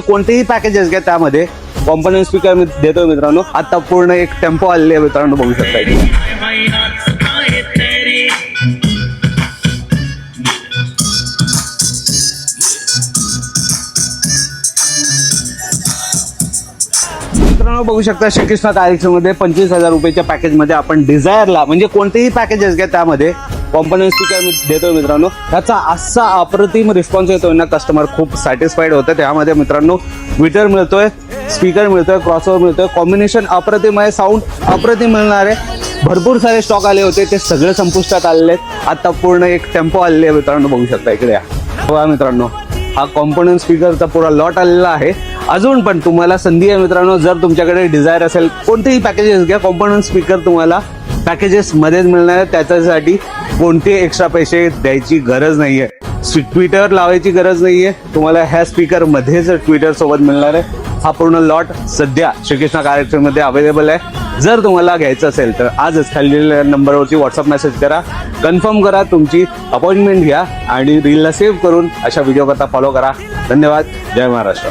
कोणतेही पॅकेजेस घ्या त्यामध्ये कॉम्पोनंट स्पीकर मी देतोय मित्रांनो. आता पूर्ण एक टेम्पो आलेले आहे मित्रांनो, बघू शकता इथे. मित्रांनो बघू शकता श्रीकृष्ण कलेक्शन मध्ये 25,000 रुपयाच्या पॅकेज मध्ये आपण डिझायरला म्हणजे कोणतेही पॅकेजेस घ्या त्यामध्ये कॉम्पोनंट स्पीकर मी देतोय मित्रांनो. त्याचा असा अप्रतिम रिस्पॉन्स येतोय ना, कस्टमर खूप सॅटिस्फाईड होतं. त्यामध्ये मित्रांनो ट्विटर मिळतोय, स्पीकर मिळतोय, क्रॉसओव्हर मिळतोय, कॉम्बिनेशन अप्रतिम आहे, साऊंड अप्रतिम मिळणार आहे. भरपूर सारे स्टॉक आले होते, ते सगळे संपुष्टात आलेले आहेत. आता पूर्ण एक टेम्पो आलेले आहे मित्रांनो, बघू शकता इकडे या. बघा मित्रांनो, हा कॉम्पोनंट स्पीकरचा पुरा लॉट आलेला आहे. अजून पण तुम्हाला संधी आहे मित्रांनो, जर तुमच्याकडे डिझायर असेल कोणतेही पॅकेजेस घ्या, कॉम्पोनंट स्पीकर तुम्हाला पॅकेजेस मध्येच मिळणार आहे. त्याच्यासाठी कोणते एक्स्ट्रा पैसे द्यायची गरज नाहीये, ट्विटर लावायची गरज नाहीये. तुम्हाला ह्या स्पीकर मध्येच ट्विटर सोबत मिळणार आहे. हा पूर्ण लॉट सध्या श्रीकृष्ण कलेक्शन मध्ये अवेलेबल आहे. जर तुम्हाला घ्यायचं असेल तर आजच खालील नंबरवरती व्हॉट्सअप मेसेज करा, कन्फर्म करा, तुमची अपॉइंटमेंट घ्या आणि रीलला सेव्ह करून अशा व्हिडिओ करता फॉलो करा. धन्यवाद. जय महाराष्ट्र.